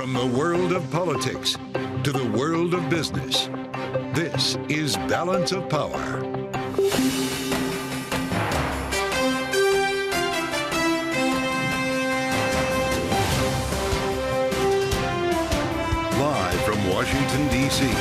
From the world of politics to the world of business, this is Balance of Power. Live from Washington, D.C.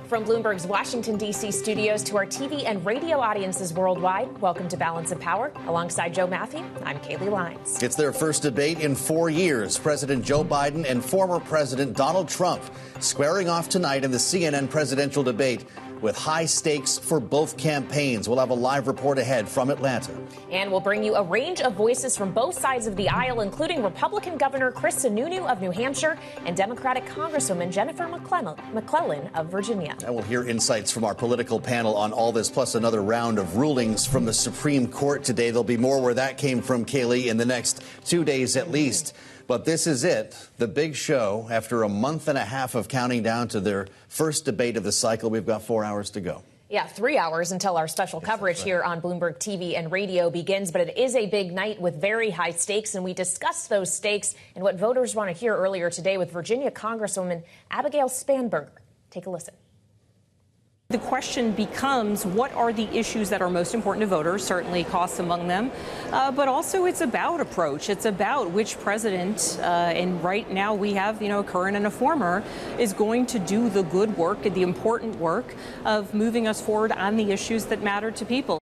From Bloomberg's Washington, D.C. studios to our TV and radio audiences worldwide, welcome to Balance of Power. Alongside Joe Matthew, I'm Kaylee Lyons. It's their first debate in 4 years. President Joe Biden and former President Donald Trump squaring off tonight in the CNN presidential debate with high stakes for both campaigns. We'll have a live report ahead from Atlanta. And we'll bring you a range of voices from both sides of the aisle, including Republican Governor Kristen Sununu of New Hampshire and Democratic Congresswoman Jennifer McClellan of Virginia. And we'll hear insights from our political panel on all this, plus another round of rulings from the Supreme Court today. There'll be more where that came from, Kaylee, in the next 2 days at least. But this is it, the big show. After a month and a half of counting down to their first debate of the cycle, we've got 4 hours to go. Yeah, 3 hours until our special coverage here on Bloomberg TV and radio begins. But it is a big night with very high stakes, and we discussed those stakes and what voters want to hear earlier today with Virginia Congresswoman Abigail Spanberger. Take a listen. The question becomes, what are the issues that are most important to voters? Certainly costs among them, but also it's about approach. It's about which president, and right now we have, a current and a former, is going to do the good work, the important work of moving us forward on the issues that matter to people.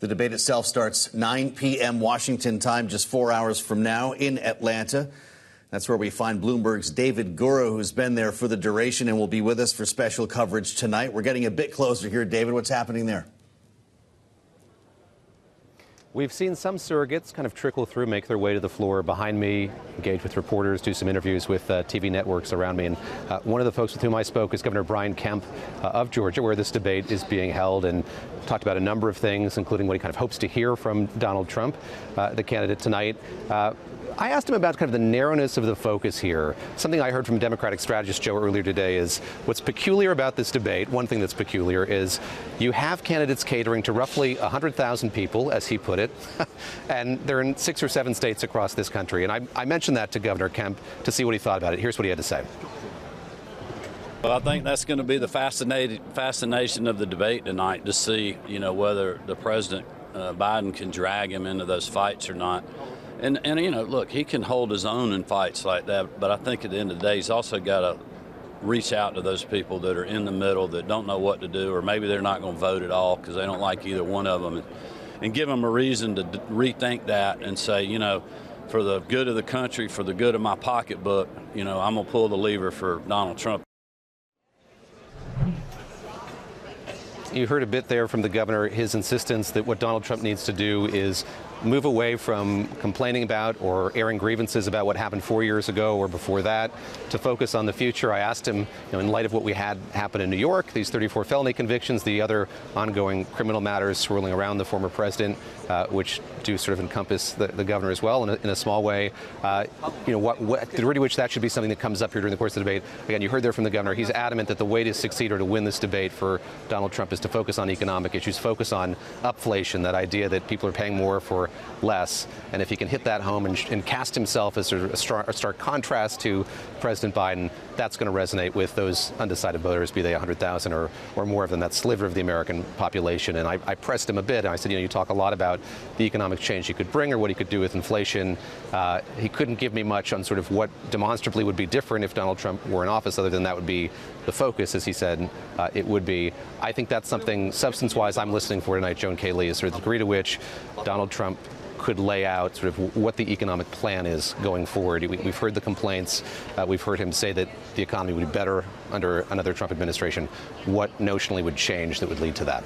The debate itself starts 9 p.m. Washington time, just 4 hours from now in Atlanta. That's where we find Bloomberg's David Gura, who's been there for the duration and will be with us for special coverage tonight. We're getting a bit closer here. David, what's happening there? We've seen some surrogates kind of trickle through, make their way to the floor behind me, engage with reporters, do some interviews with TV networks around me. And one of the folks with whom I spoke is Governor Brian Kemp of Georgia, where this debate is being held, and talked about a number of things, including what he kind of hopes to hear from Donald Trump, the candidate tonight. I asked him about kind of the narrowness of the focus here. Something I heard from Democratic strategist Joe earlier today is what's peculiar about this debate. One thing that's peculiar is you have candidates catering to roughly 100,000 people, as he put it, and they're in 6 or 7 states across this country. And I mentioned that to Governor Kemp to see what he thought about it. Here's what he had to say. Well, I think that's going to be the fascination of the debate tonight, to see, whether the President Biden can drag him into those fights or not. And look, he can hold his own in fights like that, but I think at the end of the day, he's also got to reach out to those people that are in the middle that don't know what to do, or maybe they're not going to vote at all because they don't like either one of them, and give them a reason to rethink that and say, for the good of the country, for the good of my pocketbook, I'm going to pull the lever for Donald Trump. You heard a bit there from the governor, his insistence that what Donald Trump needs to do is move away from complaining about or airing grievances about what happened 4 years ago or before that, to focus on the future. I asked him, in light of what we had happen in New York, these 34 felony convictions, the other ongoing criminal matters swirling around the former president, which do sort of encompass the governor as well in a small way, the degree to which that should be something that comes up here during the course of the debate. Again, you heard there from the governor. He's adamant that the way to succeed or to win this debate for Donald Trump is to focus on economic issues, focus on upflation, that idea that people are paying more for less. And if he can hit that home and cast himself as a stark contrast to President Biden, that's going to resonate with those undecided voters, be they 100,000 or more of them, that sliver of the American population. And I pressed him a bit, and I said, you talk a lot about the economic change he could bring or what he could do with inflation. He couldn't give me much on sort of what demonstrably would be different if Donald Trump were in office, other than that would be the focus, as he said it would be. I think that's something substance-wise I'm listening for tonight, Joan Kaylee, is sort of the degree to which Donald Trump could lay out sort of what the economic plan is going forward. We've heard the complaints. We've heard him say that the economy would be better under another Trump administration. What notionally would change that would lead to that?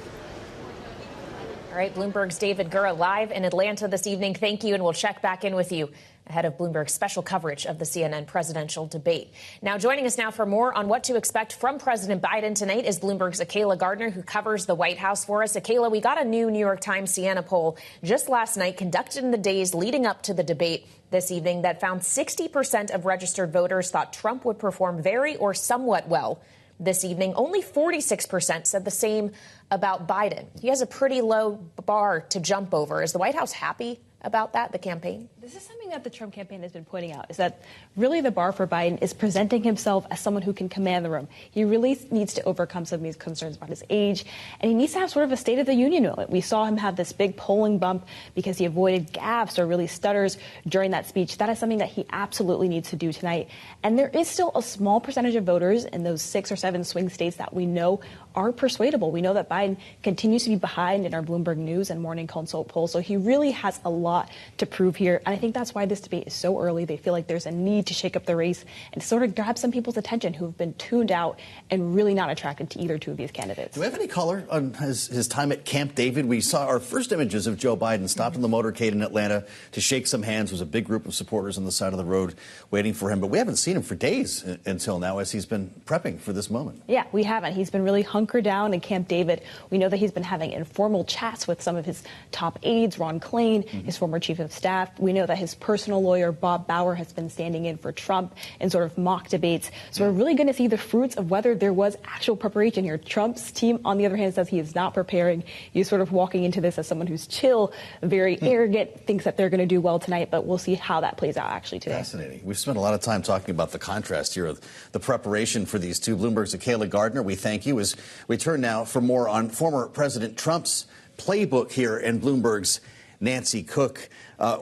All right, Bloomberg's David Gura live in Atlanta this evening. Thank you, and we'll check back in with you ahead of Bloomberg's special coverage of the CNN presidential debate. Now, joining us now for more on what to expect from President Biden tonight is Bloomberg's Akayla Gardner, who covers the White House for us. Akayla, we got a new New York Times Siena poll just last night conducted in the days leading up to the debate this evening that found 60% of registered voters thought Trump would perform very or somewhat well this evening. Only 46% said the same about Biden. He has a pretty low bar to jump over. Is the White House happy about that, the campaign? This is something that the Trump campaign has been pointing out, is that really the bar for Biden is presenting himself as someone who can command the room. He really needs to overcome some of these concerns about his age, and he needs to have sort of a State of the Union moment. We saw him have this big polling bump because he avoided gaffes or really stutters during that speech. That is something that he absolutely needs to do tonight. And there is still a small percentage of voters in those 6 or 7 swing states that we know are persuadable. We know that Biden continues to be behind in our Bloomberg News and Morning Consult poll, so he really has a lot to prove here. And I think that's why this debate is so early. They feel like there's a need to shake up the race and sort of grab some people's attention who have been tuned out and really not attracted to either two of these candidates. Do we have any color on his time at Camp David? We saw our first images of Joe Biden stopped in the motorcade in Atlanta to shake some hands. There was a big group of supporters on the side of the road waiting for him. But we haven't seen him for days until now as he's been prepping for this moment. Yeah, we haven't. He's been really hunkered down in Camp David. We know that he's been having informal chats with some of his top aides, Ron Klain, his former chief of staff. We know that his personal lawyer, Bob Bauer, has been standing in for Trump in sort of mock debates. So we're really going to see the fruits of whether there was actual preparation here. Trump's team, on the other hand, says he is not preparing. He's sort of walking into this as someone who's chill, very arrogant, thinks that they're going to do well tonight, but we'll see how that plays out actually today. Fascinating. We've spent a lot of time talking about the contrast here of the preparation for these two. Bloomberg's Akayla Gardner, we thank you as we turn now for more on former President Trump's playbook here and Bloomberg's Nancy Cook.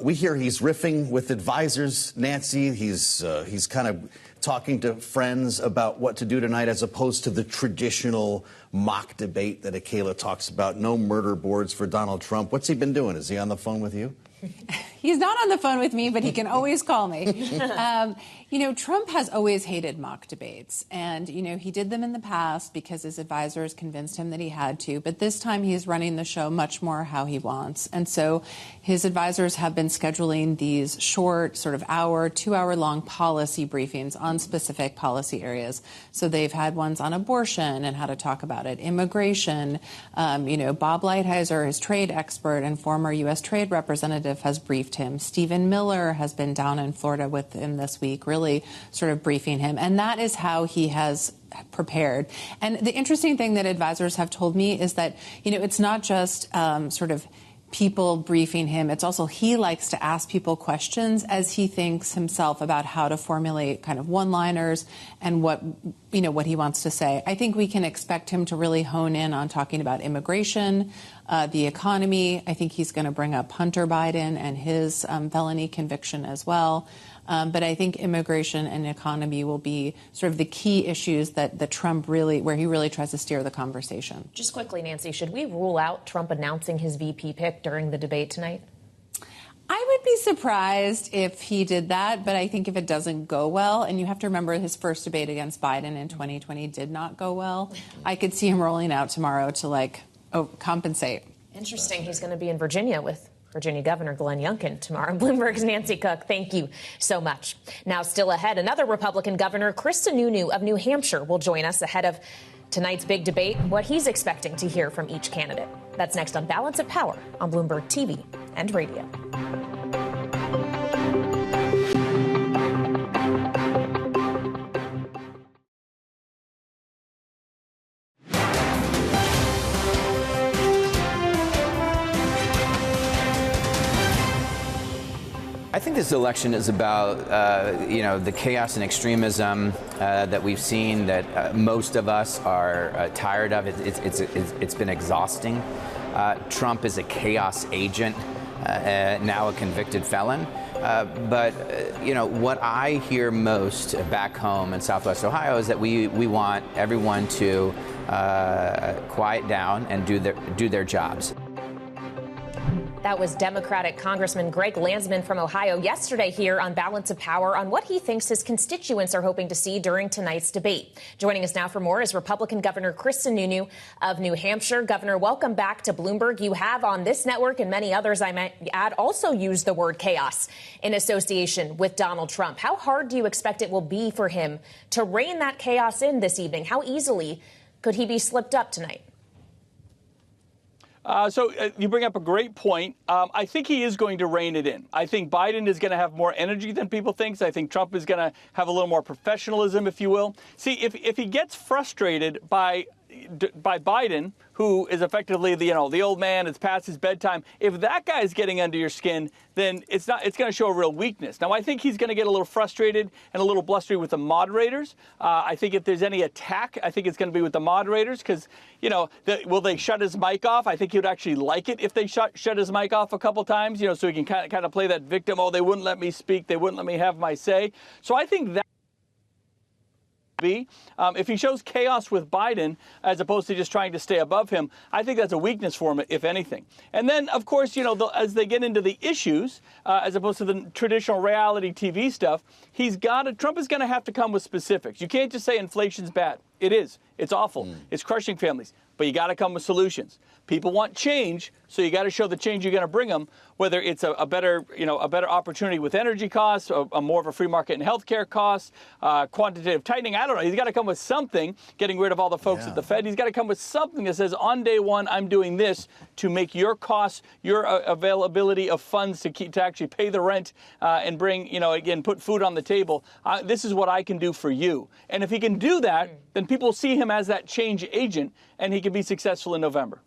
We hear he's riffing with advisors, Nancy. He's kind of talking to friends about what to do tonight as opposed to the traditional mock debate that Akayla talks about. No murder boards for Donald Trump. What's he been doing? Is he on the phone with you? He's not on the phone with me, but he can always call me. Trump has always hated mock debates. And, he did them in the past because his advisors convinced him that he had to. But this time he's running the show much more how he wants. And so his advisors have been scheduling these short, sort of 2-hour-long policy briefings on specific policy areas. So they've had ones on abortion and how to talk about it, immigration. Bob Lighthizer, his trade expert and former U.S. trade representative, has briefed him. Stephen Miller has been down in Florida with him this week, really sort of briefing him. And that is how he has prepared. And the interesting thing that advisors have told me is that, it's not just sort of people briefing him. It's also he likes to ask people questions as he thinks himself about how to formulate kind of one-liners and what he wants to say. I think we can expect him to really hone in on talking about immigration, the economy. I think he's going to bring up Hunter Biden and his felony conviction as well. But I think immigration and economy will be sort of the key issues that Trump where he really tries to steer the conversation. Just quickly, Nancy, should we rule out Trump announcing his VP pick during the debate tonight? I would be surprised if he did that, but I think if it doesn't go well, and you have to remember his first debate against Biden in 2020 did not go well, I could see him rolling out tomorrow to compensate. Interesting. He's going to be in Virginia with Virginia Governor Glenn Youngkin tomorrow. Bloomberg's Nancy Cook, thank you so much. Now, still ahead, another Republican governor, Kristen Sununu of New Hampshire, will join us ahead of tonight's big debate, what he's expecting to hear from each candidate. That's next on Balance of Power on Bloomberg TV and radio. I think this election is about, the chaos and extremism that we've seen that most of us are tired of. It's been exhausting. Trump is a chaos agent, now a convicted felon. But what I hear most back home in Southwest Ohio is that we want everyone to quiet down and do their jobs. That was Democratic Congressman Greg Landsman from Ohio yesterday here on Balance of Power on what he thinks his constituents are hoping to see during tonight's debate. Joining us now for more is Republican Governor Kristen Sununu of New Hampshire. Governor, welcome back to Bloomberg. You have on this network and many others, I might add, also used the word chaos in association with Donald Trump. How hard do you expect it will be for him to rein that chaos in this evening? How easily could he be slipped up tonight? So you bring up a great point. I think he is going to rein it in. I think Biden is going to have more energy than people think. I think Trump is going to have a little more professionalism, if you will. See, if he gets frustrated by by Biden, who is effectively the old man, it's past his bedtime. If that guy is getting under your skin, then it's going to show a real weakness. Now, I think he's going to get a little frustrated and a little blustery with the moderators. I think if there's any attack, I think it's going to be with the moderators because, will they shut his mic off? I think he would actually like it if they shut his mic off a couple times, so he can kind of play that victim. Oh, they wouldn't let me speak. They wouldn't let me have my say. So I think that. If he shows chaos with Biden as opposed to just trying to stay above him, I think that's a weakness for him, if anything. And then, of course, as they get into the issues, as opposed to the traditional reality TV stuff, Trump is going to have to come with specifics. You can't just say inflation's bad. It is. It's awful. It's crushing families. But you got to come with solutions. People want change, so you got to show the change you're going to bring them, whether it's a better opportunity with energy costs, a more of a free market in healthcare costs, quantitative tightening. I don't know. He's got to come with something, getting rid of all the folks at the Fed. He's got to come with something that says, on day one, I'm doing this to make your costs, your availability of funds to actually pay the rent and bring, again, put food on the table. This is what I can do for you. And if he can do that, then people see him as that change agent, and he can be successful in November.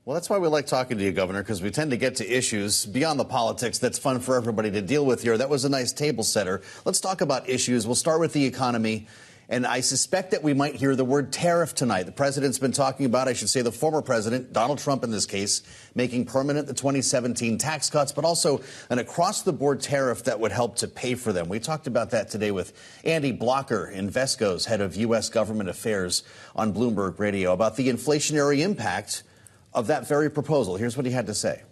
Well, that's why we like talking to you, Governor, because we tend to get to issues beyond the politics that's fun for everybody to deal with here. That was a nice table setter. Let's talk about issues. We'll start with the economy. And I suspect that we might hear the word tariff tonight. The president's been talking about, I should say the former president, Donald Trump in this case, making permanent the 2017 tax cuts, but also an across-the-board tariff that would help to pay for them. We talked about that today with Andy Blocker, Invesco's head of U.S. government affairs on Bloomberg Radio, about the inflationary impact of that very proposal. Here's what he had to say.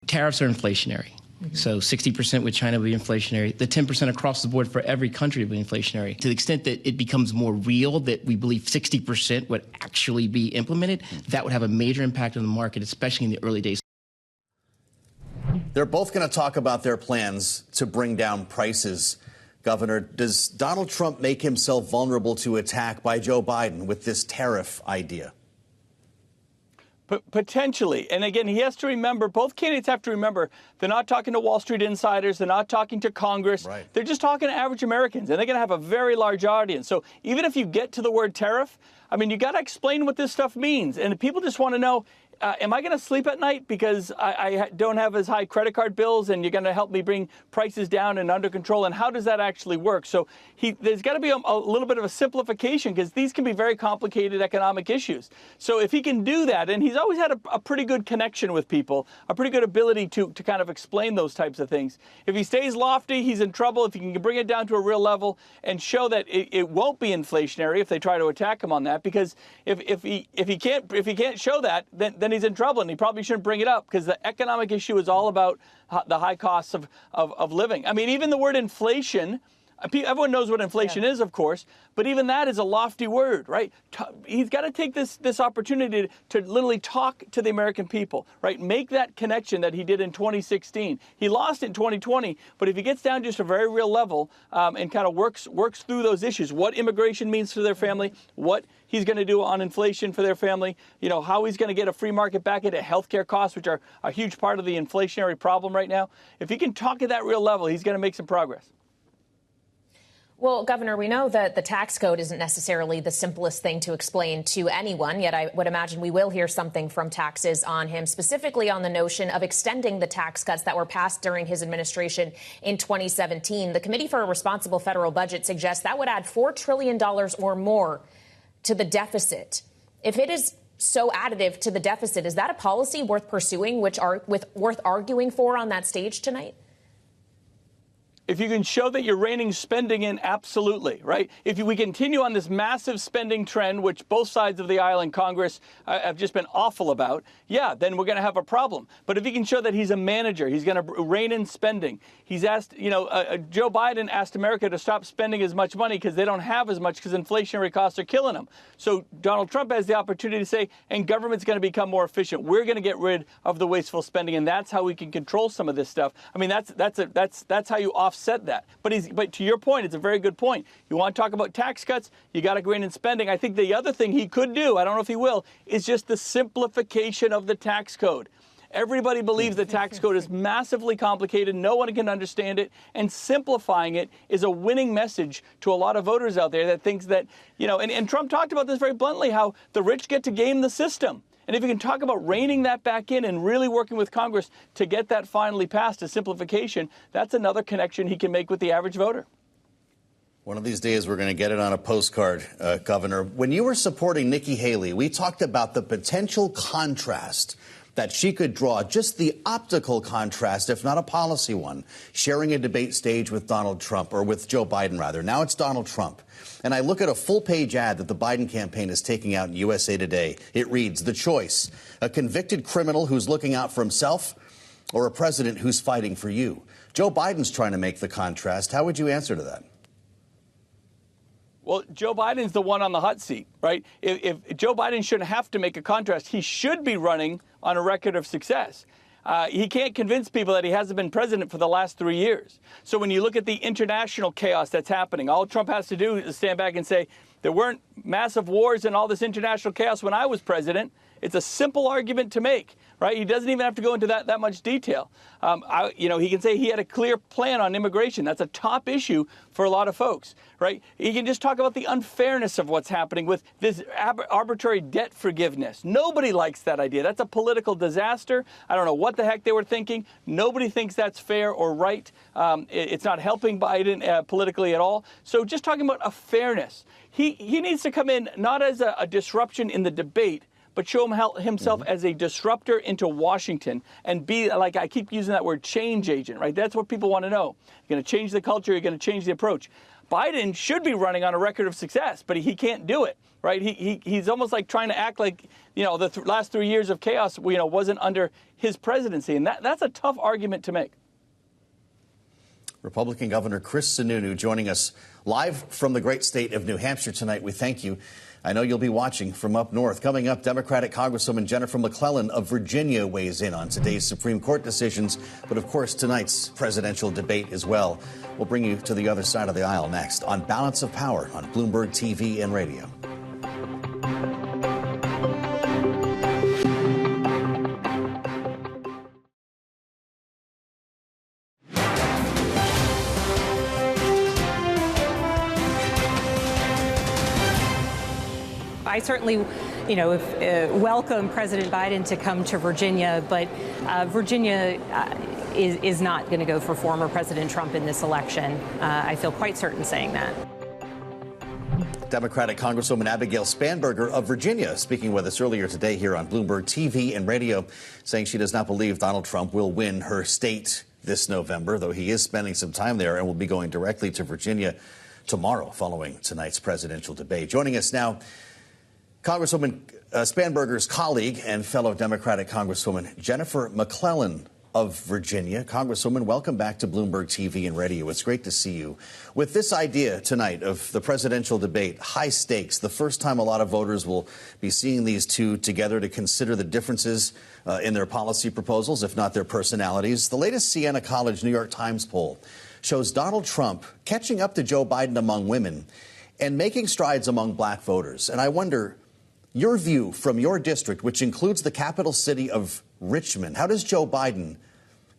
Tariffs are inflationary. So 60% with China will be inflationary. The 10% across the board for every country will be inflationary. To the extent that it becomes more real, that we believe 60% would actually be implemented, that would have a major impact on the market, especially in the early days. They're both going to talk about their plans to bring down prices. Governor, does Donald Trump make himself vulnerable to attack by Joe Biden with this tariff idea? Potentially. And again, he has to remember, both candidates have to remember, they're not talking to Wall Street insiders. They're not talking to Congress. Right. They're just talking to average Americans, and they're going to have a very large audience. So even if you get to the word tariff, you got to explain what this stuff means. And people just want to know, am I going to sleep at night because I don't have as high credit card bills, and you're going to help me bring prices down and under control? And how does that actually work? So there's got to be a little bit of a simplification, because these can be very complicated economic issues. So if he can do that, and he's always had a pretty good connection with people, a pretty good ability to kind of explain those types of things. If he stays lofty, he's in trouble. If he can bring it down to a real level and show that it won't be inflationary if they try to attack him on that, because if he can't show that, then he's in trouble, and he probably shouldn't bring it up, because the economic issue is all about the high costs of living. Even the word inflation, everyone knows what inflation is, of course, but even that is a lofty word, right? He's got to take this opportunity to literally talk to the American people, right? Make that connection that he did in 2016. He lost in 2020, but if he gets down just a very real level and kind of works through those issues, what immigration means for their family, what he's going to do on inflation for their family, how he's going to get a free market back into healthcare costs, which are a huge part of the inflationary problem right now. If he can talk at that real level, he's going to make some progress. Well, Governor, we know that the tax code isn't necessarily the simplest thing to explain to anyone, yet I would imagine we will hear something from taxes on him, specifically on the notion of extending the tax cuts that were passed during his administration in 2017. The Committee for a Responsible Federal Budget suggests that would add $4 trillion or more to the deficit. If it is so additive to the deficit, is that a policy worth pursuing, worth arguing for on that stage tonight? If you can show that you're reining spending in, absolutely, right? If we continue on this massive spending trend, which both sides of the aisle in Congress have just been awful about, then we're going to have a problem. But if he can show that he's a manager, he's going to rein in spending. He's asked, Joe Biden asked America to stop spending as much money because they don't have as much, because inflationary costs are killing them. So Donald Trump has the opportunity to say, and government's going to become more efficient. We're going to get rid of the wasteful spending, and that's how we can control some of this stuff. That's how you offset that. But to your point, it's a very good point. You want to talk about tax cuts, you got to rein in spending. I think the other thing he could do, I don't know if he will, is just the simplification of the tax code. Everybody believes the tax code is massively complicated. No one can understand it. And simplifying it is a winning message to a lot of voters out there that thinks that, and Trump talked about this very bluntly, how the rich get to game the system. And if you can talk about reining that back in and really working with Congress to get that finally passed, a simplification, that's another connection he can make with the average voter. One of these days, we're going to get it on a postcard, Governor. When you were supporting Nikki Haley, we talked about the potential contrast that she could draw, just the optical contrast, if not a policy one, sharing a debate stage with Donald Trump, or with Joe Biden, rather. Now it's Donald Trump. And I look at a full-page ad that the Biden campaign is taking out in USA Today. It reads, "The choice, a convicted criminal who's looking out for himself, or a president who's fighting for you." Joe Biden's trying to make the contrast. How would you answer to that? Well, Joe Biden's the one on the hot seat, right? If Joe Biden shouldn't have to make a contrast, he should be running on a record of success. He can't convince people that he hasn't been president for the last 3 years. So when you look at the international chaos that's happening, all Trump has to do is stand back and say, there weren't massive wars and all this international chaos when I was president. It's a simple argument to make, right? He doesn't even have to go into that much detail. He can say he had a clear plan on immigration. That's a top issue for a lot of folks, right? He can just talk about the unfairness of what's happening with this arbitrary debt forgiveness. Nobody likes that idea. That's a political disaster. I don't know what the heck they were thinking. Nobody thinks that's fair or right. It's not helping Biden politically at all. So just talking about a fairness. He needs to come in not as a disruption in the debate, but show himself as a disruptor into Washington and be, like I keep using that word, change agent, right? That's what people want to know. You're going to change the culture. You're going to change the approach. Biden should be running on a record of success, but he can't do it, right? He's almost like trying to act like, the last 3 years of chaos, wasn't under his presidency. And that's a tough argument to make. Republican Governor Sununu joining us live from the great state of New Hampshire tonight. We thank you. I know you'll be watching from up north. Coming up, Democratic Congresswoman Jennifer McClellan of Virginia weighs in on today's Supreme Court decisions, but of course tonight's presidential debate as well. We'll bring you to the other side of the aisle next on Balance of Power on Bloomberg TV and radio. I certainly, welcome President Biden to come to Virginia, but Virginia is not going to go for former President Trump in this election. I feel quite certain saying that. Democratic Congresswoman Abigail Spanberger of Virginia speaking with us earlier today here on Bloomberg TV and radio, saying she does not believe Donald Trump will win her state this November, though he is spending some time there and will be going directly to Virginia tomorrow following tonight's presidential debate. Joining us now, Congresswoman Spanberger's colleague and fellow Democratic Congresswoman Jennifer McClellan of Virginia. Congresswoman, welcome back to Bloomberg TV and radio. It's great to see you. With this idea tonight of the presidential debate, high stakes, the first time a lot of voters will be seeing these two together to consider the differences in their policy proposals, if not their personalities. The latest Siena College New York Times poll shows Donald Trump catching up to Joe Biden among women and making strides among black voters. And I wonder, your view from your district, which includes the capital city of Richmond, how does Joe Biden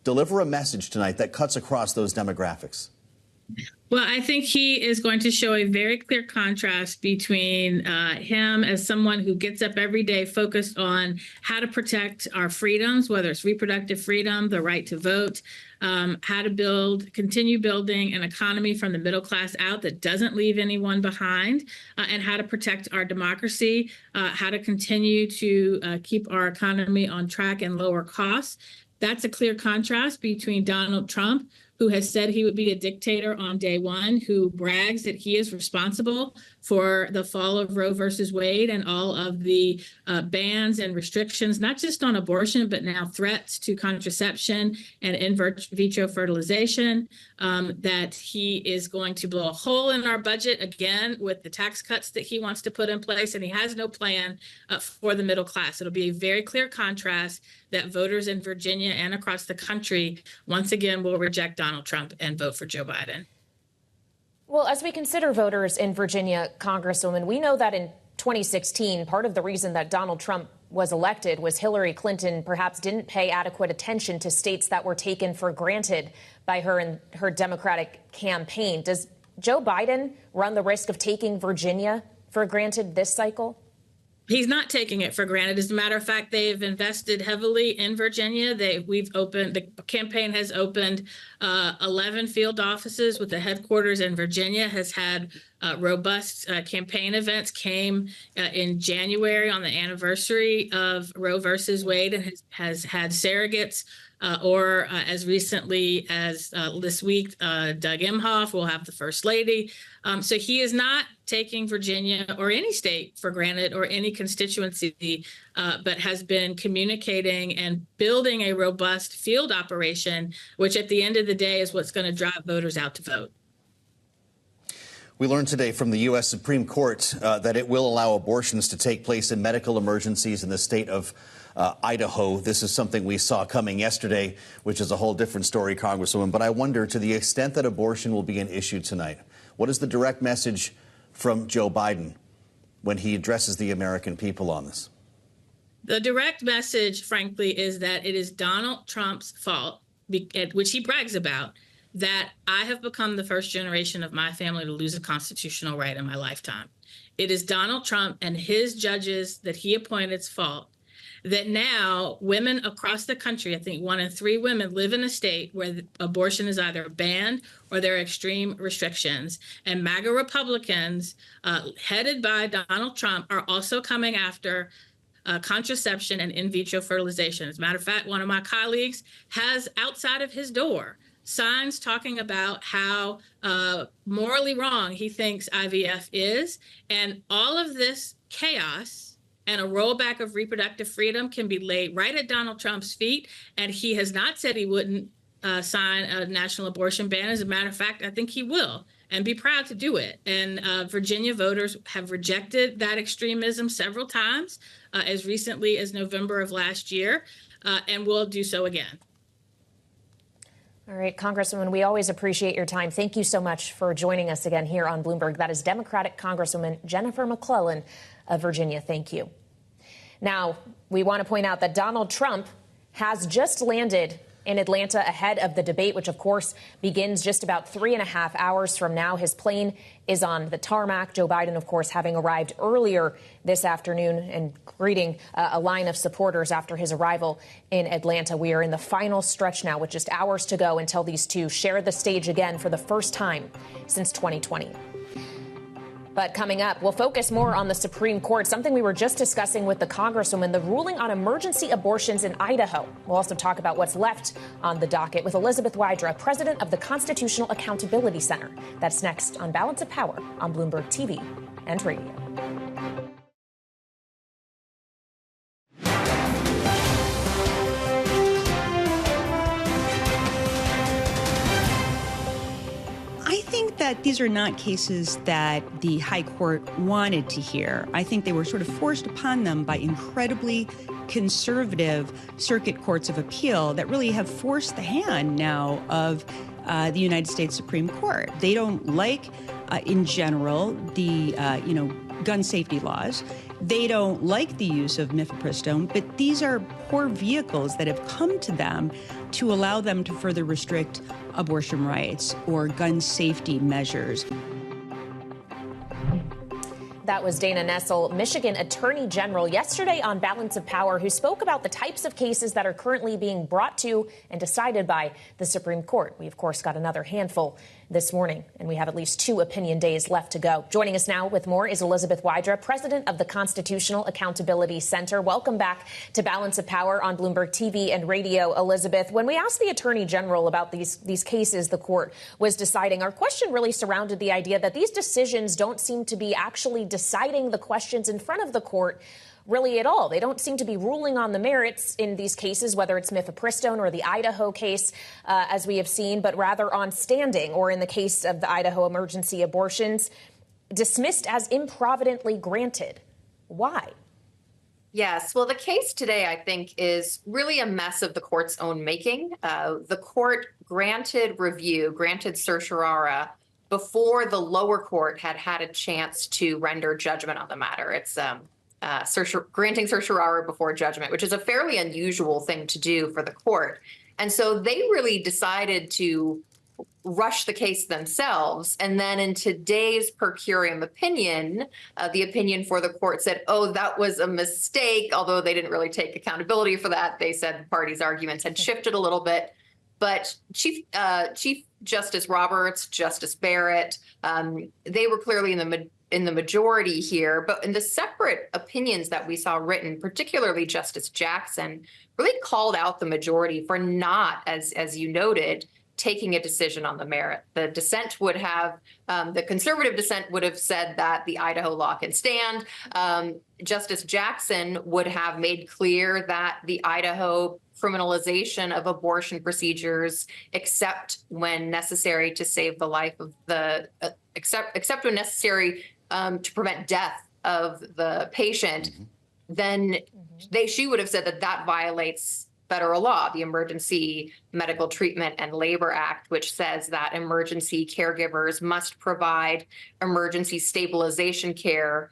deliver a message tonight that cuts across those demographics? Well, I think he is going to show a very clear contrast between him as someone who gets up every day focused on how to protect our freedoms, whether it's reproductive freedom, the right to vote, how to continue building an economy from the middle class out that doesn't leave anyone behind, and how to protect our democracy, how to continue to keep our economy on track and lower costs. That's a clear contrast between Donald Trump, who has said he would be a dictator on day one, who brags that he is responsible for the fall of Roe versus Wade and all of the bans and restrictions, not just on abortion, but now threats to contraception and in vitro fertilization, that he is going to blow a hole in our budget again with the tax cuts that he wants to put in place, and he has no plan for the middle class. It'll be a very clear contrast that voters in Virginia and across the country once again will reject Donald Trump and vote for Joe Biden. Well, as we consider voters in Virginia, Congresswoman, we know that in 2016, part of the reason that Donald Trump was elected was Hillary Clinton perhaps didn't pay adequate attention to states that were taken for granted by her and her Democratic campaign. Does Joe Biden run the risk of taking Virginia for granted this cycle? He's not taking it for granted. As a matter of fact, they've invested heavily in Virginia. The campaign has opened 11 field offices with the headquarters in Virginia, has had robust campaign events, came in January on the anniversary of Roe versus Wade, and has had surrogates, or as recently as this week, Doug Emhoff will have the First Lady. So he is not taking Virginia or any state for granted or any constituency, but has been communicating and building a robust field operation, which at the end of the day is what's going to drive voters out to vote. We learned today from the U.S. Supreme Court that it will allow abortions to take place in medical emergencies in the state of Idaho. This is something we saw coming yesterday, which is a whole different story, Congresswoman. But I wonder, to the extent that abortion will be an issue tonight, what is the direct message from Joe Biden when he addresses the American people on this? The direct message, frankly, is that it is Donald Trump's fault, which he brags about, that I have become the first generation of my family to lose a constitutional right in my lifetime. It is Donald Trump and his judges that he appointed's fault that now women across the country, I think 1 in 3 women, live in a state where abortion is either banned or there are extreme restrictions. And MAGA Republicans, headed by Donald Trump, are also coming after contraception and in vitro fertilization. As a matter of fact, one of my colleagues has outside of his door signs talking about how morally wrong he thinks IVF is. And all of this chaos and a rollback of reproductive freedom can be laid right at Donald Trump's feet. And he has not said he wouldn't sign a national abortion ban. As a matter of fact, I think he will, and be proud to do it. And Virginia voters have rejected that extremism several times, as recently as November of last year, and will do so again. All right, Congresswoman, we always appreciate your time. Thank you so much for joining us again here on Bloomberg. That is Democratic Congresswoman Jennifer McClellan of Virginia. Thank you. Now, we want to point out that Donald Trump has just landed in Atlanta ahead of the debate, which, of course, begins just about 3.5 hours from now. His plane is on the tarmac. Joe Biden, of course, having arrived earlier this afternoon and greeting a line of supporters after his arrival in Atlanta. We are in the final stretch now with just hours to go until these two share the stage again for the first time since 2020. But coming up, we'll focus more on the Supreme Court, something we were just discussing with the Congresswoman, the ruling on emergency abortions in Idaho. We'll also talk about what's left on the docket with Elizabeth Wydra, president of the Constitutional Accountability Center. That's next on Balance of Power on Bloomberg TV and radio. That these are not cases that the high court wanted to hear. I think they were sort of forced upon them by incredibly conservative circuit courts of appeal that really have forced the hand now of the United States Supreme Court. They don't like, in general, the gun safety laws. They don't like the use of mifepristone, but these are poor vehicles that have come to them to allow them to further restrict abortion rights or gun safety measures. That was Dana Nessel, Michigan Attorney General, yesterday on Balance of Power, who spoke about the types of cases that are currently being brought to and decided by the Supreme Court. We, of course, got another handful this morning, and we have at least 2 opinion days left to go. Joining us now with more is Elizabeth Wydra, president of the Constitutional Accountability Center. Welcome back to Balance of Power on Bloomberg TV and radio, Elizabeth. When we asked the Attorney General about these cases the court was deciding, our question really surrounded the idea that these decisions don't seem to be actually deciding the questions in front of the court really at all. They don't seem to be ruling on the merits in these cases, whether it's mifepristone or the Idaho case, as we have seen, but rather on standing, or in the case of the Idaho emergency abortions, dismissed as improvidently granted. Why? Yes. Well, the case today, I think, is really a mess of the court's own making. The court granted certiorari before the lower court had a chance to render judgment on the matter. It's granting certiorari before judgment, which is a fairly unusual thing to do for the court. And so they really decided to rush the case themselves. And then in today's per curiam opinion, the opinion for the court said, oh, that was a mistake, although they didn't really take accountability for that. They said the parties' arguments had shifted a little bit. But Chief Justice Roberts, Justice Barrett, they were clearly in the majority here. But in the separate opinions that we saw written, particularly Justice Jackson, really called out the majority for not, as you noted, taking a decision on the merit. The dissent would have, the conservative dissent would have said that the Idaho law can stand. Justice Jackson would have made clear that the Idaho criminalization of abortion procedures, except when necessary to save the life of the, except when necessary to prevent death of the patient, then she would have said that that violates federal law, the Emergency Medical Treatment and Labor Act, which says that emergency caregivers must provide emergency stabilization care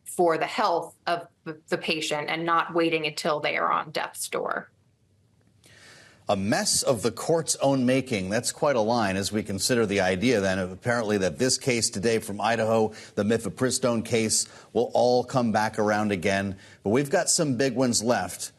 for the health of the patient and not waiting until they are on death's door. A mess of the court's own making. That's quite a line as we consider the idea then of apparently that this case today from Idaho, the Mifepristone case, will all come back around again. But we've got some big ones left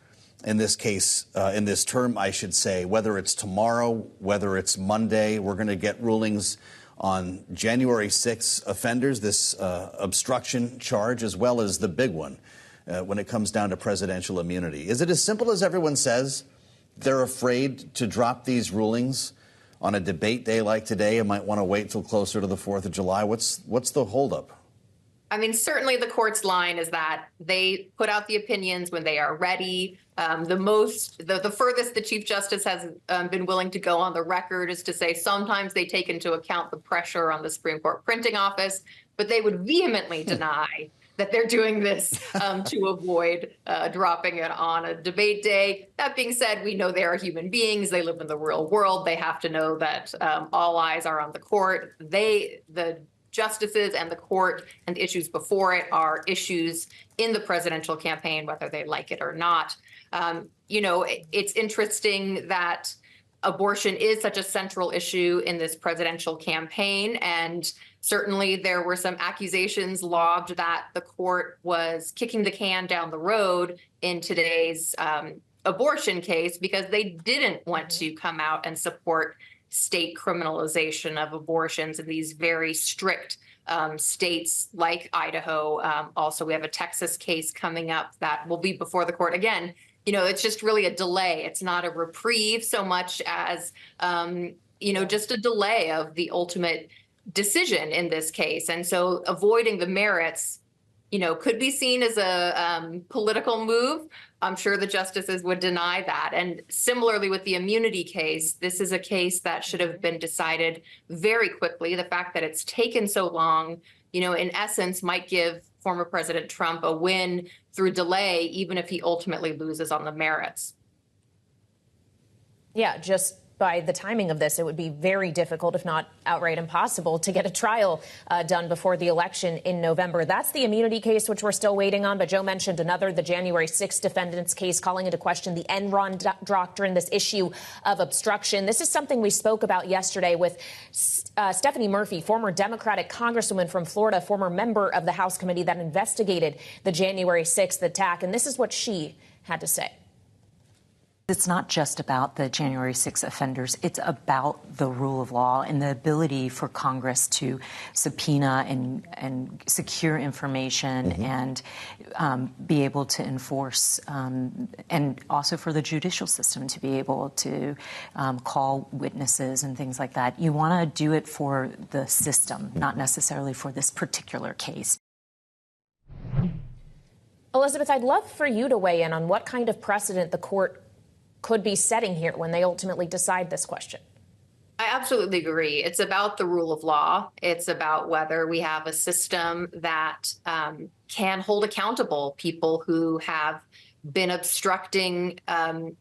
in this case, in this term, I should say, whether it's tomorrow, whether it's Monday. We're going to get rulings on January 6 offenders, this obstruction charge, as well as the big one when it comes down to presidential immunity. Is it as simple as everyone says? They're afraid to drop these rulings on a debate day like today and might want to wait till closer to the 4th of July. What's the holdup? I mean, certainly the court's line is that they put out the opinions when they are ready. The furthest the Chief Justice has been willing to go on the record is to say sometimes they take into account the pressure on the Supreme Court printing office, but they would vehemently deny that they're doing this to avoid dropping it on a debate day. That being said, we know they are human beings. They live in the real world. They have to know that all eyes are on the court. The justices and the court and the issues before it are issues in the presidential campaign, whether they like it or not. It's interesting that abortion is such a central issue in this presidential campaign. And certainly there were some accusations lobbed that the court was kicking the can down the road in today's abortion case because they didn't want to come out and support state criminalization of abortions in these very strict states like Idaho. Also, we have a Texas case coming up that will be before the court again. It's just really a delay. It's not a reprieve so much as, just a delay of the ultimate decision in this case. And so avoiding the merits, could be seen as a political move. I'm sure the justices would deny that. And similarly with the immunity case, this is a case that should have been decided very quickly. The fact that it's taken so long, in essence, might give former President Trump a win through delay, even if he ultimately loses on the merits. Yeah, just by the timing of this, it would be very difficult, if not outright impossible, to get a trial done before the election in November. That's the immunity case, which we're still waiting on. But Joe mentioned another, the January 6th defendants case, calling into question the Enron doctrine, this issue of obstruction. This is something we spoke about yesterday with Stephanie Murphy, former Democratic Congresswoman from Florida, former member of the House committee that investigated the January 6th attack. And this is what she had to say. It's not just about the January 6 offenders. It's about the rule of law and the ability for Congress to subpoena and secure information and be able to enforce, and also for the judicial system to be able to call witnesses and things like that. You want to do it for the system, not necessarily for this particular case. Elizabeth, I'd love for you to weigh in on what kind of precedent the court could be setting here when they ultimately decide this question. I absolutely agree. It's about the rule of law. It's about whether we have a system that can hold accountable people who have been obstructing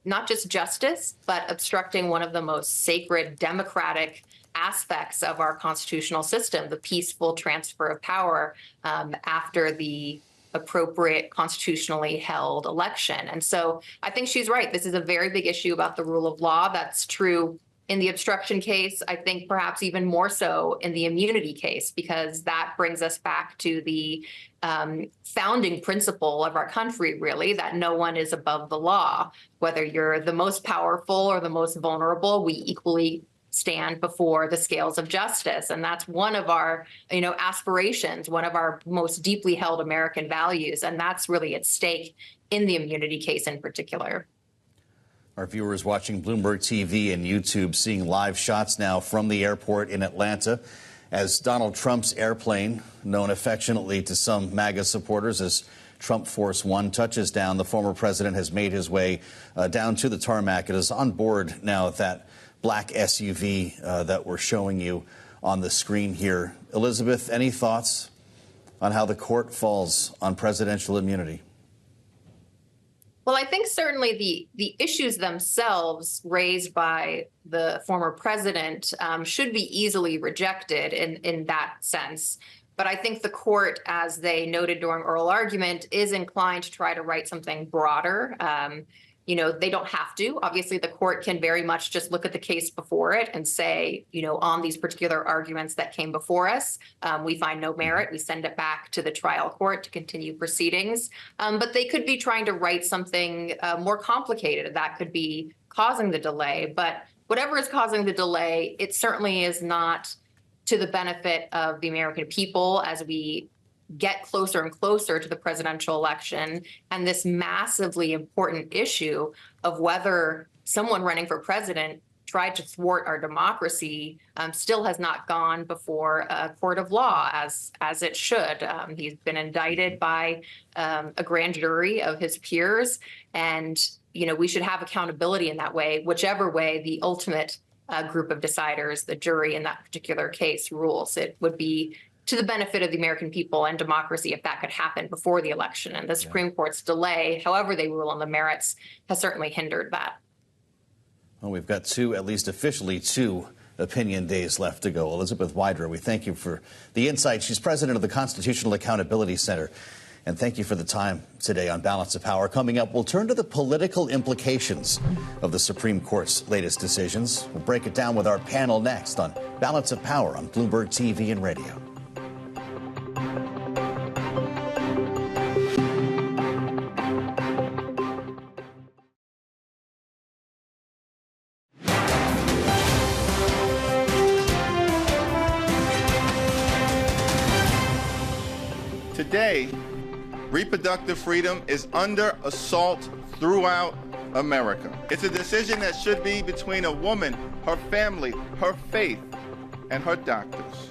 not just justice, but obstructing one of the most sacred democratic aspects of our constitutional system, the peaceful transfer of power after the appropriate constitutionally held election. And so I think she's right. This is a very big issue about the rule of law. That's true in the obstruction case. I think perhaps even more so in the immunity case, because that brings us back to the founding principle of our country, really, that no one is above the law. Whether you're the most powerful or the most vulnerable, we equally stand before the scales of justice. And that's one of our, aspirations, one of our most deeply held American values. And that's really at stake in the immunity case in particular. Our viewers watching Bloomberg TV and YouTube seeing live shots now from the airport in Atlanta as Donald Trump's airplane, known affectionately to some MAGA supporters as Trump Force One, touches down. The former president has made his way down to the tarmac. It is on board now at that black SUV that we're showing you on the screen here. Elizabeth, any thoughts on how the court falls on presidential immunity? Well, I think certainly the issues themselves raised by the former president should be easily rejected in that sense. But I think the court, as they noted during oral argument, is inclined to try to write something broader. They don't have to. Obviously, the court can very much just look at the case before it and say, on these particular arguments that came before us, we find no merit. We send it back to the trial court to continue proceedings. But they could be trying to write something more complicated that could be causing the delay. But whatever is causing the delay, it certainly is not to the benefit of the American people as we get closer and closer to the presidential election and this massively important issue of whether someone running for president tried to thwart our democracy still has not gone before a court of law as it should. He's been indicted by a grand jury of his peers, and we should have accountability in that way, whichever way the ultimate group of deciders, the jury in that particular case, rules. It would be to the benefit of the American people and democracy if that could happen before the election. And the Supreme Court's delay, however they rule on the merits, has certainly hindered that. Well, we've got at least officially two opinion days left to go. Elizabeth Wydra, we thank you for the insight. She's president of the Constitutional Accountability Center. And thank you for the time today on Balance of Power. Coming up, we'll turn to the political implications of the Supreme Court's latest decisions. We'll break it down with our panel next on Balance of Power on Bloomberg TV and radio. Today, reproductive freedom is under assault throughout America. It's a decision that should be between a woman, her family, her faith, and her doctors.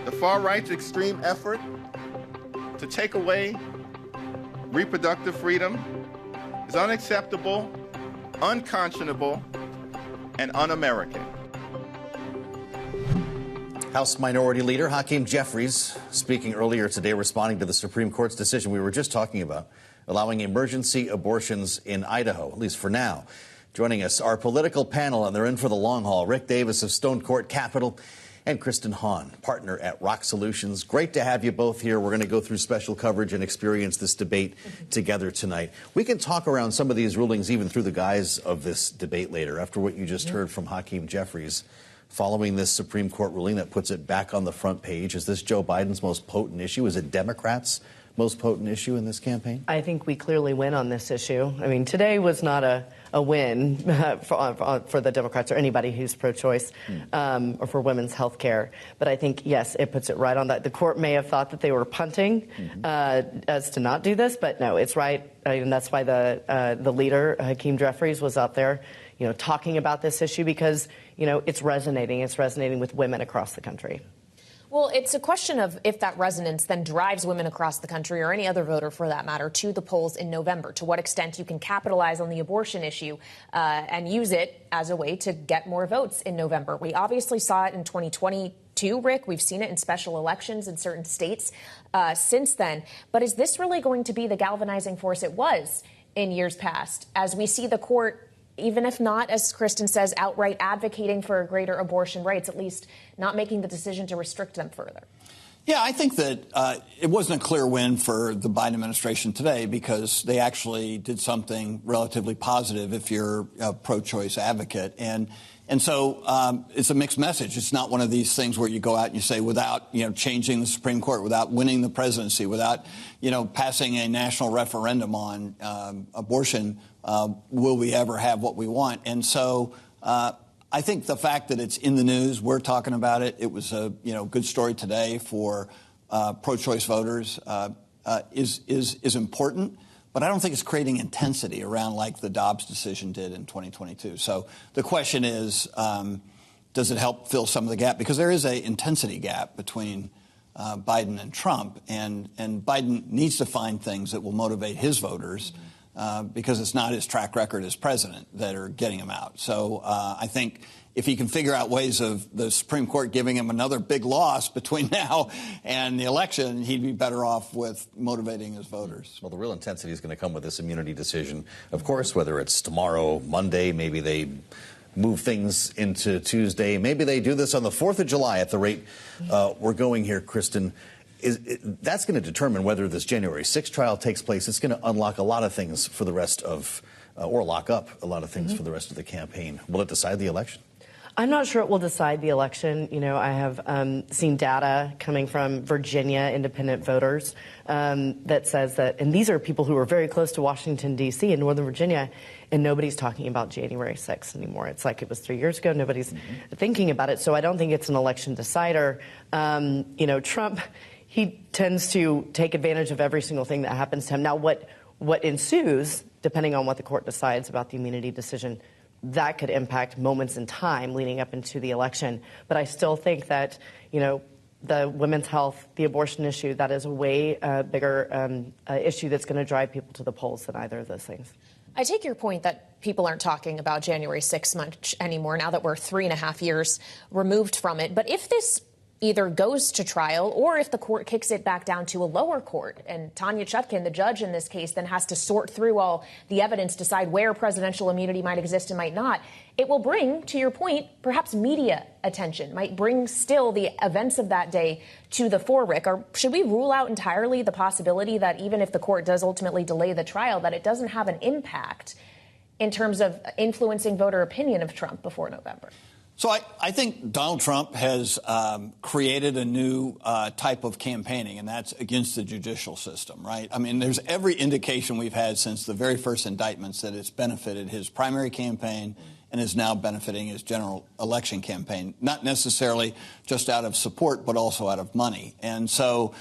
The far-right's extreme effort to take away reproductive freedom is unacceptable, unconscionable, and un-American. House Minority Leader Hakeem Jeffries speaking earlier today, responding to the Supreme Court's decision we were just talking about, allowing emergency abortions in Idaho, at least for now. Joining us, our political panel, and they're in for the long haul, Rick Davis of Stonecourt Capital and Kristen Hawn, partner at Rokk Solutions. Great to have you both here. We're going to go through special coverage and experience this debate together tonight. We can talk around some of these rulings even through the guise of this debate later, after what you just heard from Hakeem Jeffries. Following this Supreme Court ruling that puts it back on the front page, is this Joe Biden's most potent issue? Is it Democrats' most potent issue in this campaign? I think we clearly win on this issue. I mean, today was not a win for the Democrats or anybody who's pro-choice or for women's health care. But I think, yes, it puts it right on that. The court may have thought that they were punting as to not do this, but no, it's right. And that's why the leader, Hakeem Jeffries, was out there, talking about this issue because, it's resonating. It's resonating with women across the country. Well, it's a question of if that resonance then drives women across the country or any other voter for that matter to the polls in November, to what extent you can capitalize on the abortion issue and use it as a way to get more votes in November. We obviously saw it in 2022, Rick. We've seen it in special elections in certain states since then. But is this really going to be the galvanizing force it was in years past as we see the court, even if not, as Kristen says, outright advocating for greater abortion rights, at least not making the decision to restrict them further? Yeah, I think that it wasn't a clear win for the Biden administration today because they actually did something relatively positive if you're a pro-choice advocate. And so it's a mixed message. It's not one of these things where you go out and you say without, changing the Supreme Court, without winning the presidency, without, passing a national referendum on abortion, will we ever have what we want? And so I think the fact that it's in the news, we're talking about it. It was a good story today for pro-choice voters is important. But I don't think it's creating intensity around like the Dobbs decision did in 2022. So the question is, does it help fill some of the gap? Because there is an intensity gap between Biden and Trump, and Biden needs to find things that will motivate his voters because it's not his track record as president that are getting him out. So I think if he can figure out ways of the Supreme Court giving him another big loss between now and the election, he'd be better off with motivating his voters. Well, the real intensity is going to come with this immunity decision. Of course, whether it's tomorrow, Monday, maybe they move things into Tuesday. Maybe they do this on the 4th of July at the rate we're going here, Kristen. That's going to determine whether this January 6th trial takes place. It's going to unlock a lot of things for the rest of, or lock up a lot of things for the rest of the campaign. Will it decide the election? I'm not sure it will decide the election. I have seen data coming from Virginia independent voters that says that, and these are people who are very close to Washington, D.C. and Northern Virginia, and nobody's talking about January 6th anymore. It's like it was 3 years ago. Nobody's thinking about it. So I don't think it's an election decider. Trump, he tends to take advantage of every single thing that happens to him. Now, what ensues, depending on what the court decides about the immunity decision, that could impact moments in time leading up into the election. But I still think that, the women's health, the abortion issue, that is a way bigger issue that's going to drive people to the polls than either of those things. I take your point that people aren't talking about January 6th much anymore now that we're 3.5 years removed from it. But if this either goes to trial or if the court kicks it back down to a lower court and Tanya Chutkan, the judge in this case, then has to sort through all the evidence, decide where presidential immunity might exist and might not, it will bring, to your point, perhaps media attention, might bring still the events of that day to the fore, Rick. Or should we rule out entirely the possibility that even if the court does ultimately delay the trial, that it doesn't have an impact in terms of influencing voter opinion of Trump before November? So I think Donald Trump has created a new type of campaigning, and that's against the judicial system, right? I mean, there's every indication we've had since the very first indictments that it's benefited his primary campaign and is now benefiting his general election campaign, not necessarily just out of support, but also out of money. And so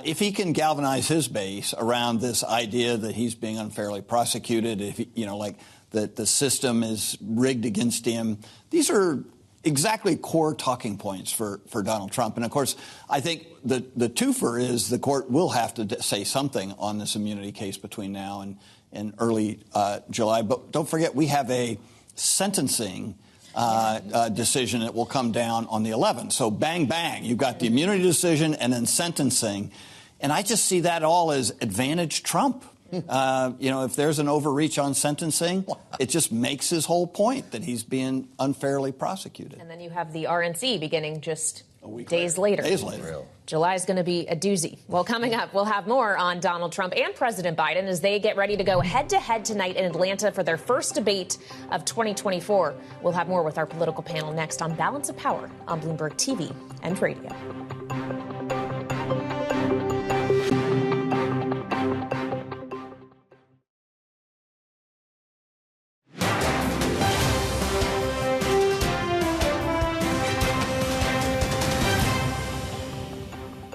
if he can galvanize his base around this idea that he's being unfairly prosecuted, if that the system is rigged against him, these are exactly core talking points for Donald Trump. And, of course, I think the twofer is the court will have to say something on this immunity case between now and early July. But don't forget, we have a sentencing decision that will come down on the 11th. So bang, bang, you've got the immunity decision and then sentencing. And I just see that all as advantage Trump. If there's an overreach on sentencing, it just makes his whole point that he's being unfairly prosecuted. And then you have the RNC beginning just days later. July is going to be a doozy. Well, coming up, we'll have more on Donald Trump and President Biden as they get ready to go head-to-head tonight in Atlanta for their first debate of 2024. We'll have more with our political panel next on Balance of Power on Bloomberg TV and radio.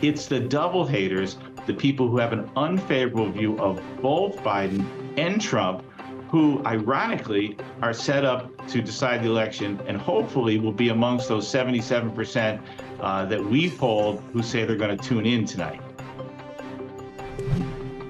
It's the double haters, the people who have an unfavorable view of both Biden and Trump, who ironically are set up to decide the election and hopefully will be amongst those 77% that we polled who say they're going to tune in tonight.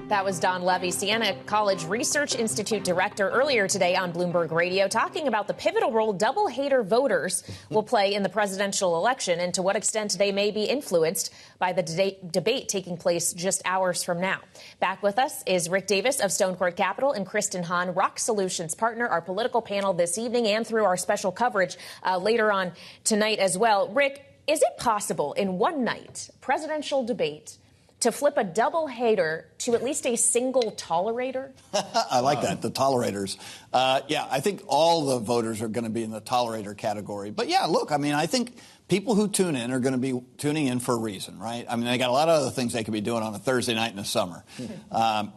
That was Don Levy, Siena College Research Institute director, earlier today on Bloomberg Radio, talking about the pivotal role double hater voters will play in the presidential election and to what extent they may be influenced by the debate taking place just hours from now. Back with us is Rick Davis of Stonecourt Capital and Kristen Hawn, Rokk Solutions partner, our political panel this evening and through our special coverage later on tonight as well. Rick, Is it possible in one night, presidential debate, to flip a double hater to at least a single tolerator? I like that, the tolerators. Yeah, I think all the voters are going to be in the tolerator category. But yeah, look, I mean, I think people who tune in are going to be tuning in for a reason, right? I mean, they got a lot of other things they could be doing on a Thursday night in the summer.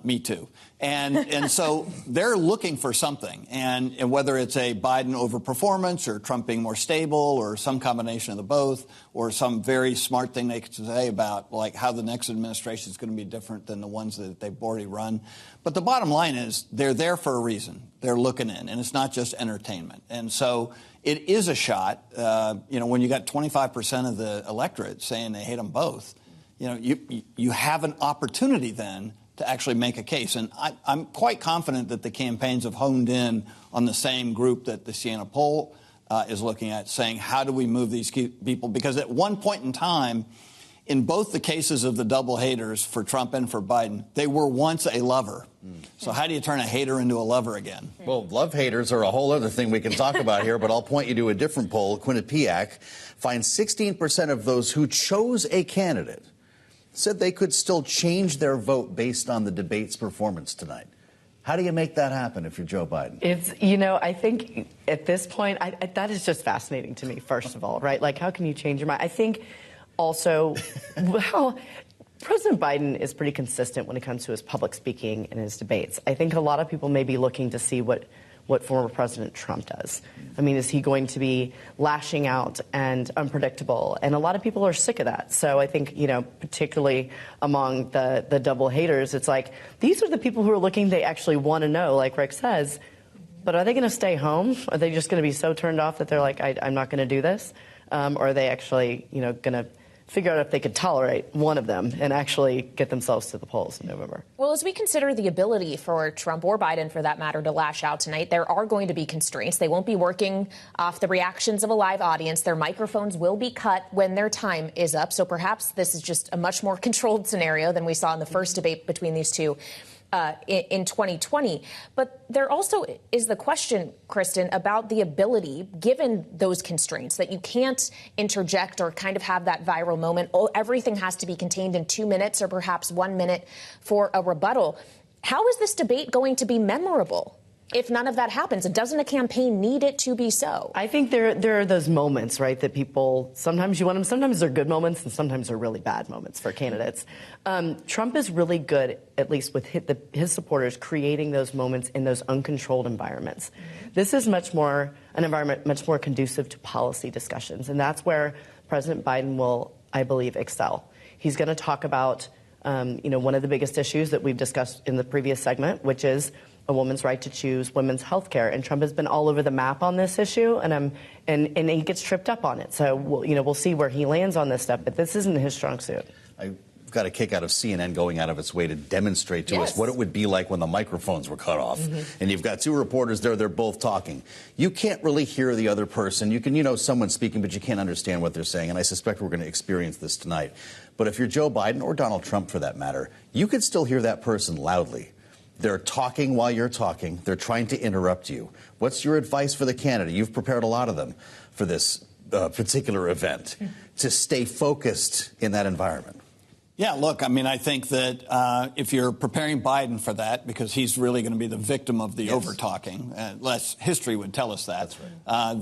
Me too. And so they're looking for something. And whether it's a Biden overperformance or Trump being more stable or some combination of the both or some very smart thing they could say about like how the next administration is going to be different than the ones that they've already run. But the bottom line is they're there for a reason. They're looking in, and it's not just entertainment. And so it is a shot. When you got 25% of the electorate saying they hate them both, you have an opportunity then to actually make a case. And I'm quite confident that the campaigns have honed in on the same group that the Siena poll is looking at, saying, how do we move these people? Because at one point in time, in both the cases of the double haters for Trump and for Biden, they were once a lover. So how do you turn a hater into a lover again? Well, love haters are a whole other thing we can talk about here, but I'll point you to a different poll. Quinnipiac finds 16% of those who chose a candidate said they could still change their vote based on the debate's performance tonight. How do you make that happen if you're Joe Biden? It's, I think at this point, that is just fascinating to me, first of all, right? Like, how can you change your mind? I think also, well, President Biden is pretty consistent when it comes to his public speaking and his debates. I think a lot of people may be looking to see what former President Trump does. I mean, is he going to be lashing out and unpredictable? And a lot of people are sick of that. So I think, particularly among the double haters, it's like, these are the people who are looking, they actually want to know, like Rick says, but are they going to stay home? Are they just going to be so turned off that they're like, I'm not going to do this? Or are they actually, going to figure out if they could tolerate one of them and actually get themselves to the polls in November? Well, as we consider the ability for Trump or Biden, for that matter, to lash out tonight, there are going to be constraints. They won't be working off the reactions of a live audience. Their microphones will be cut when their time is up. So perhaps this is just a much more controlled scenario than we saw in the first debate between these two in 2020. But there also is the question, Kristen, about the ability, given those constraints, that you can't interject or kind of have that viral moment. Everything has to be contained in 2 minutes or perhaps 1 minute for a rebuttal. How is this debate going to be memorable if none of that happens? And doesn't a campaign need it to be so? I think there are those moments, right, that people, sometimes you want them, sometimes they're good moments and sometimes they're really bad moments for candidates. Trump is really good, at least with his supporters, creating those moments in those uncontrolled environments. This is an environment much more conducive to policy discussions. And that's where President Biden will, I believe, excel. He's going to talk about, one of the biggest issues that we've discussed in the previous segment, which is a woman's right to choose women's health care. And Trump has been all over the map on this issue, and he gets tripped up on it. So, we'll see where he lands on this stuff, but this isn't his strong suit. I got a kick out of CNN going out of its way to demonstrate to us what it would be like when the microphones were cut off. And you've got two reporters there, they're both talking. You can't really hear the other person. You can, someone's speaking, but you can't understand what they're saying. And I suspect we're going to experience this tonight. But if you're Joe Biden or Donald Trump, for that matter, you could still hear that person loudly. They're talking while you're talking. They're trying to interrupt you. What's your advice for the candidate? You've prepared a lot of them for this particular event to stay focused in that environment. Yeah, look, I mean, I think that if you're preparing Biden for that, because he's really going to be the victim of the over-talking, less history would tell us that,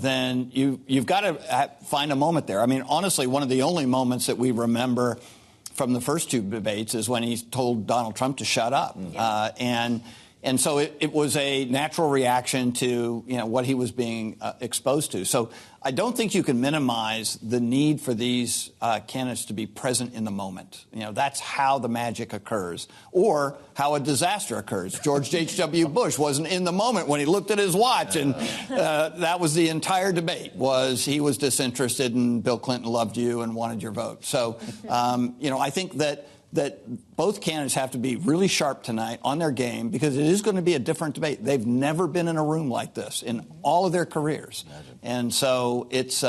then you've got to find a moment there. I mean, honestly, one of the only moments that we remember from the first two debates is when he told Donald Trump to shut up. And so it was a natural reaction to, what he was being exposed to. So I don't think you can minimize the need for these candidates to be present in the moment. That's how the magic occurs, or how a disaster occurs. George H.W. Bush wasn't in the moment when he looked at his watch, and that was the entire debate, he was disinterested and Bill Clinton loved you and wanted your vote. So, I think that both candidates have to be really sharp tonight on their game, because it is going to be a different debate. They've never been in a room like this in all of their careers. And so it's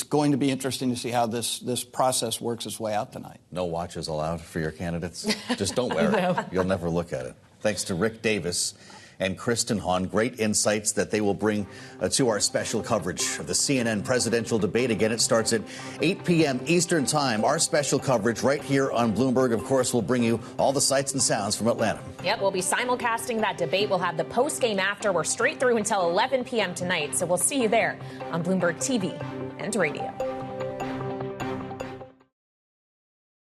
going to be interesting to see how this process works its way out tonight. No watches allowed for your candidates? Just don't wear it. You'll never look at it. Thanks to Rick Davis and Kristen, Hawn. Great insights that they will bring to our special coverage of the CNN presidential debate. Again, it starts at 8 p.m. Eastern Time. Our special coverage right here on Bloomberg. Of course, we'll bring you all the sights and sounds from Atlanta. Yep, we'll be simulcasting that debate. We'll have the post-game after. We're straight through until 11 p.m. tonight. So we'll see you there on Bloomberg TV and radio.